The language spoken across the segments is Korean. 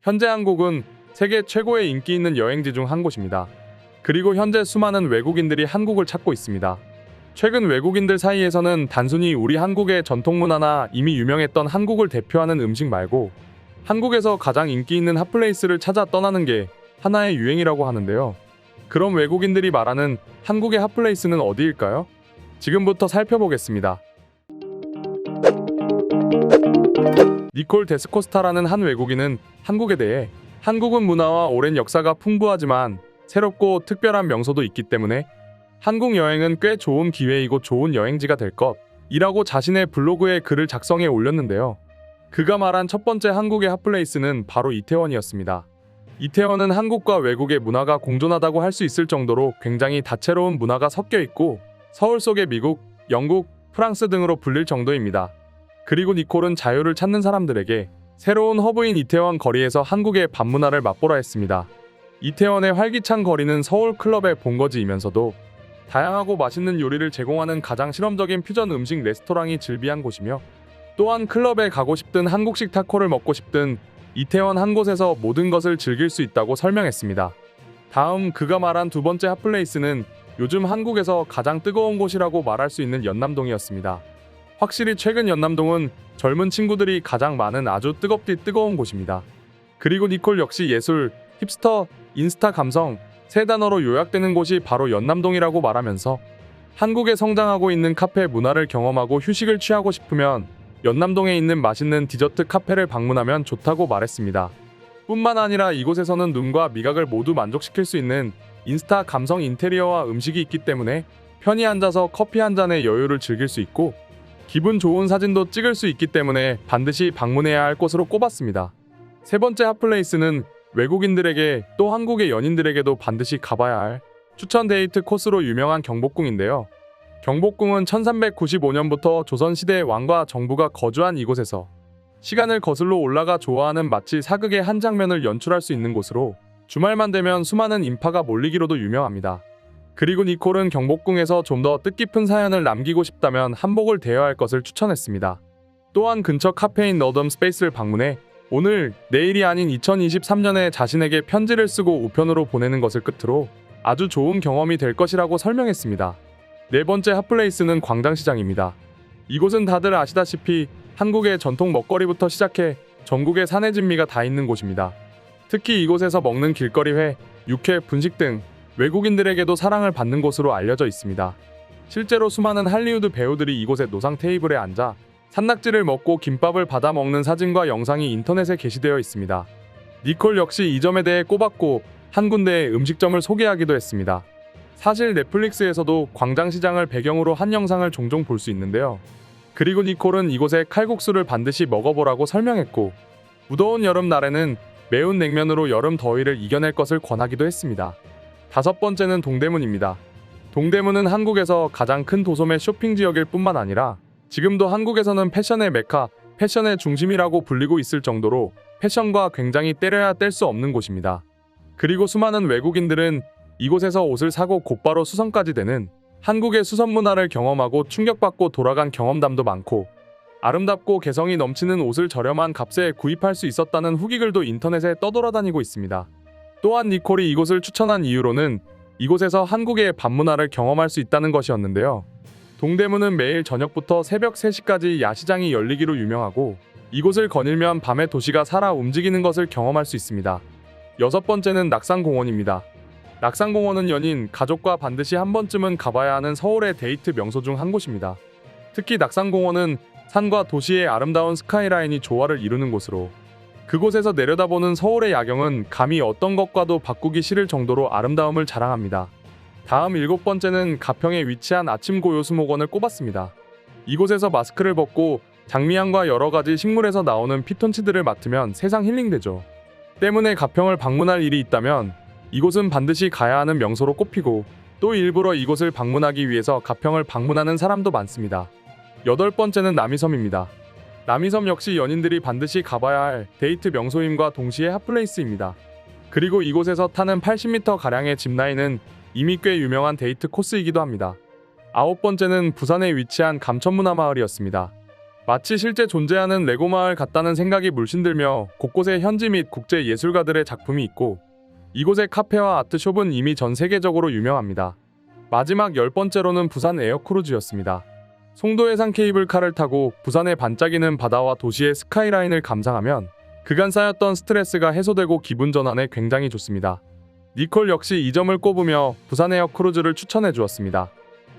현재 한국은 세계 최고의 인기 있는 여행지 중 한 곳입니다. 그리고 현재 수많은 외국인들이 한국을 찾고 있습니다. 최근 외국인들 사이에서는 단순히 우리 한국의 전통 문화나 이미 유명했던 한국을 대표하는 음식 말고 한국에서 가장 인기 있는 핫플레이스를 찾아 떠나는 게 하나의 유행이라고 하는데요. 그럼 외국인들이 말하는 한국의 핫플레이스는 어디일까요? 지금부터 살펴보겠습니다. 니콜 데스코스타라는 한 외국인은 한국에 대해 한국은 문화와 오랜 역사가 풍부하지만 새롭고 특별한 명소도 있기 때문에 한국 여행은 꽤 좋은 기회이고 좋은 여행지가 될 것이라고 자신의 블로그에 글을 작성해 올렸는데요. 그가 말한 첫 번째 한국의 핫플레이스는 바로 이태원이었습니다. 이태원은 한국과 외국의 문화가 공존하다고 할 수 있을 정도로 굉장히 다채로운 문화가 섞여 있고 서울 속의 미국, 영국, 프랑스 등으로 불릴 정도입니다. 그리고 니콜은 자유를 찾는 사람들에게 새로운 허브인 이태원 거리에서 한국의 밤문화를 맛보라 했습니다. 이태원의 활기찬 거리는 서울 클럽의 본거지이면서도 다양하고 맛있는 요리를 제공하는 가장 실험적인 퓨전 음식 레스토랑이 즐비한 곳이며 또한 클럽에 가고 싶든 한국식 타코를 먹고 싶든 이태원 한 곳에서 모든 것을 즐길 수 있다고 설명했습니다. 다음 그가 말한 두 번째 핫플레이스는 요즘 한국에서 가장 뜨거운 곳이라고 말할 수 있는 연남동이었습니다. 확실히 최근 연남동은 젊은 친구들이 가장 많은 아주 뜨겁디 뜨거운 곳입니다. 그리고 니콜 역시 예술, 힙스터, 인스타 감성 세 단어로 요약되는 곳이 바로 연남동이라고 말하면서 한국에 성장하고 있는 카페 문화를 경험하고 휴식을 취하고 싶으면 연남동에 있는 맛있는 디저트 카페를 방문하면 좋다고 말했습니다. 뿐만 아니라 이곳에서는 눈과 미각을 모두 만족시킬 수 있는 인스타 감성 인테리어와 음식이 있기 때문에 편히 앉아서 커피 한 잔의 여유를 즐길 수 있고 기분 좋은 사진도 찍을 수 있기 때문에 반드시 방문해야 할 곳으로 꼽았습니다. 세 번째 핫플레이스는 외국인들에게 또 한국의 연인들에게도 반드시 가봐야 할 추천 데이트 코스로 유명한 경복궁인데요. 경복궁은 1395년부터 조선시대의 왕과 정부가 거주한 이곳에서 시간을 거슬러 올라가 좋아하는 마치 사극의 한 장면을 연출할 수 있는 곳으로 주말만 되면 수많은 인파가 몰리기로도 유명합니다. 그리고 니콜은 경복궁에서 좀 더 뜻깊은 사연을 남기고 싶다면 한복을 대여할 것을 추천했습니다. 또한 근처 카페인 너덤 스페이스를 방문해 오늘, 내일이 아닌 2023년에 자신에게 편지를 쓰고 우편으로 보내는 것을 끝으로 아주 좋은 경험이 될 것이라고 설명했습니다. 네 번째 핫플레이스는 광장시장입니다. 이곳은 다들 아시다시피 한국의 전통 먹거리부터 시작해 전국의 사내 진미가 다 있는 곳입니다. 특히 이곳에서 먹는 길거리회, 육회, 분식 등 외국인들에게도 사랑을 받는 곳으로 알려져 있습니다. 실제로 수많은 할리우드 배우들이 이곳의 노상 테이블에 앉아 산낙지를 먹고 김밥을 받아 먹는 사진과 영상이 인터넷에 게시되어 있습니다. 니콜 역시 이 점에 대해 꼽았고 한 군데의 음식점을 소개하기도 했습니다. 사실 넷플릭스에서도 광장시장을 배경으로 한 영상을 종종 볼 수 있는데요. 그리고 니콜은 이곳의 칼국수를 반드시 먹어보라고 설명했고 무더운 여름날에는 매운 냉면으로 여름 더위를 이겨낼 것을 권하기도 했습니다. 다섯 번째는 동대문입니다. 동대문은 한국에서 가장 큰 도소매 쇼핑 지역일 뿐만 아니라 지금도 한국에서는 패션의 메카, 패션의 중심이라고 불리고 있을 정도로 패션과 굉장히 때려야 뗄 수 없는 곳입니다. 그리고 수많은 외국인들은 이곳에서 옷을 사고 곧바로 수선까지 되는 한국의 수선 문화를 경험하고 충격받고 돌아간 경험담도 많고 아름답고 개성이 넘치는 옷을 저렴한 값에 구입할 수 있었다는 후기글도 인터넷에 떠돌아다니고 있습니다. 또한 니콜이 이곳을 추천한 이유로는 이곳에서 한국의 밤문화를 경험할 수 있다는 것이었는데요. 동대문은 매일 저녁부터 새벽 3시까지 야시장이 열리기로 유명하고 이곳을 거닐면 밤에 도시가 살아 움직이는 것을 경험할 수 있습니다. 여섯 번째는 낙산공원입니다. 낙산공원은 연인, 가족과 반드시 한 번쯤은 가봐야 하는 서울의 데이트 명소 중 한 곳입니다. 특히 낙산공원은 산과 도시의 아름다운 스카이라인이 조화를 이루는 곳으로 그곳에서 내려다보는 서울의 야경은 감히 어떤 것과도 바꾸기 싫을 정도로 아름다움을 자랑합니다. 다음 일곱 번째는 가평에 위치한 아침고요수목원을 꼽았습니다. 이곳에서 마스크를 벗고 장미향과 여러가지 식물에서 나오는 피톤치드를 맡으면 세상 힐링되죠. 때문에 가평을 방문할 일이 있다면 이곳은 반드시 가야 하는 명소로 꼽히고 또 일부러 이곳을 방문하기 위해서 가평을 방문하는 사람도 많습니다. 여덟 번째는 남이섬입니다. 남이섬 역시 연인들이 반드시 가봐야 할 데이트 명소임과 동시에 핫플레이스입니다. 그리고 이곳에서 타는 80m가량의 짚라인은 이미 꽤 유명한 데이트 코스이기도 합니다. 아홉 번째는 부산에 위치한 감천문화마을이었습니다. 마치 실제 존재하는 레고 마을 같다는 생각이 물씬들며 곳곳에 현지 및 국제 예술가들의 작품이 있고 이곳의 카페와 아트숍은 이미 전 세계적으로 유명합니다. 마지막 10번째로는 부산 에어크루즈였습니다. 송도 해상 케이블카를 타고 부산의 반짝이는 바다와 도시의 스카이라인을 감상하면 그간 쌓였던 스트레스가 해소되고 기분 전환에 굉장히 좋습니다. 니콜 역시 이 점을 꼽으며 부산 에어크루즈를 추천해 주었습니다.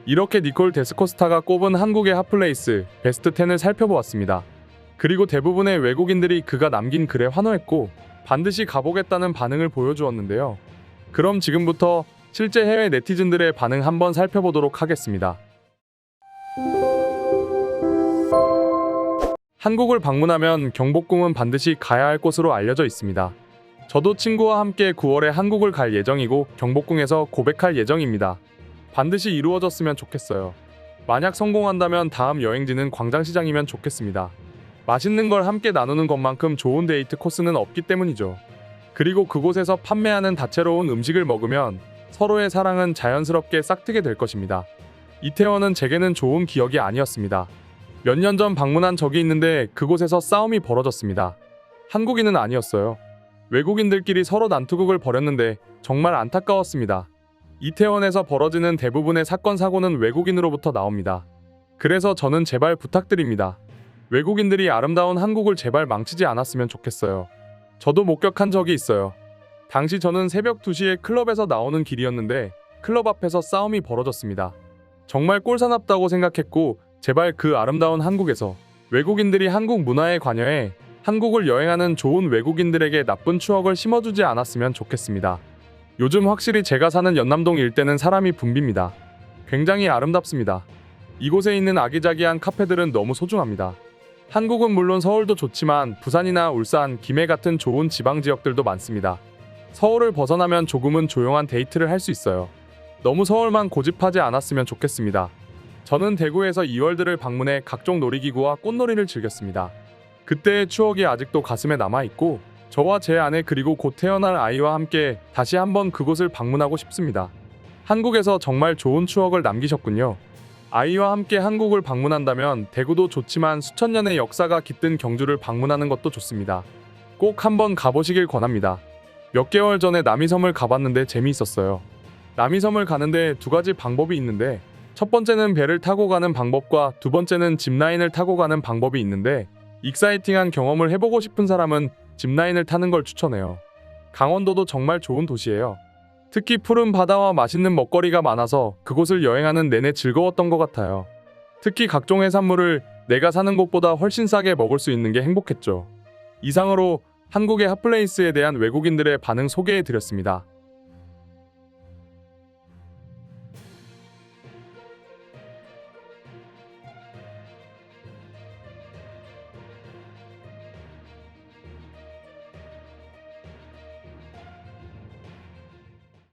이렇게 니콜 데스코스타가 꼽은 한국의 핫플레이스 베스트 10을 살펴보았습니다. 그리고 대부분의 외국인들이 그가 남긴 글에 환호했고 반드시 가보겠다는 반응을 보여주었는데요. 그럼 지금부터 실제 해외 네티즌들의 반응 한번 살펴보도록 하겠습니다. 한국을 방문하면 경복궁은 반드시 가야 할 곳으로 알려져 있습니다. 저도 친구와 함께 9월에 한국을 갈 예정이고 경복궁에서 고백할 예정입니다. 반드시 이루어졌으면 좋겠어요. 만약 성공한다면 다음 여행지는 광장시장이면 좋겠습니다. 맛있는 걸 함께 나누는 것만큼 좋은 데이트 코스는 없기 때문이죠. 그리고 그곳에서 판매하는 다채로운 음식을 먹으면 서로의 사랑은 자연스럽게 싹트게 될 것입니다. 이태원은 제게는 좋은 기억이 아니었습니다. 몇 년 전 방문한 적이 있는데 그곳에서 싸움이 벌어졌습니다. 한국인은 아니었어요. 외국인들끼리 서로 난투극을 벌였는데 정말 안타까웠습니다. 이태원에서 벌어지는 대부분의 사건 사고는 외국인으로부터 나옵니다. 그래서 저는 제발 부탁드립니다. 외국인들이 아름다운 한국을 제발 망치지 않았으면 좋겠어요. 저도 목격한 적이 있어요. 당시 저는 새벽 2시에 클럽에서 나오는 길이었는데 클럽 앞에서 싸움이 벌어졌습니다. 정말 꼴사납다고 생각했고 제발 그 아름다운 한국에서 외국인들이 한국 문화에 관여해 한국을 여행하는 좋은 외국인들에게 나쁜 추억을 심어주지 않았으면 좋겠습니다. 요즘 확실히 제가 사는 연남동 일대는 사람이 붐빕니다. 굉장히 아름답습니다. 이곳에 있는 아기자기한 카페들은 너무 소중합니다. 한국은 물론 서울도 좋지만 부산이나 울산, 김해 같은 좋은 지방 지역들도 많습니다. 서울을 벗어나면 조금은 조용한 데이트를 할 수 있어요. 너무 서울만 고집하지 않았으면 좋겠습니다. 저는 대구에서 이월드를 방문해 각종 놀이기구와 꽃놀이를 즐겼습니다. 그때의 추억이 아직도 가슴에 남아있고 저와 제 아내 그리고 곧 태어날 아이와 함께 다시 한번 그곳을 방문하고 싶습니다. 한국에서 정말 좋은 추억을 남기셨군요. 아이와 함께 한국을 방문한다면 대구도 좋지만 수천 년의 역사가 깃든 경주를 방문하는 것도 좋습니다. 꼭 한번 가보시길 권합니다. 몇 개월 전에 남이섬을 가봤는데 재미있었어요. 남이섬을 가는데 두 가지 방법이 있는데 첫 번째는 배를 타고 가는 방법과 두 번째는 짚라인을 타고 가는 방법이 있는데 익사이팅한 경험을 해보고 싶은 사람은 짚라인을 타는 걸 추천해요. 강원도도 정말 좋은 도시예요. 특히 푸른 바다와 맛있는 먹거리가 많아서 그곳을 여행하는 내내 즐거웠던 것 같아요. 특히 각종 해산물을 내가 사는 곳보다 훨씬 싸게 먹을 수 있는 게 행복했죠. 이상으로 한국의 핫플레이스에 대한 외국인들의 반응 소개해드렸습니다.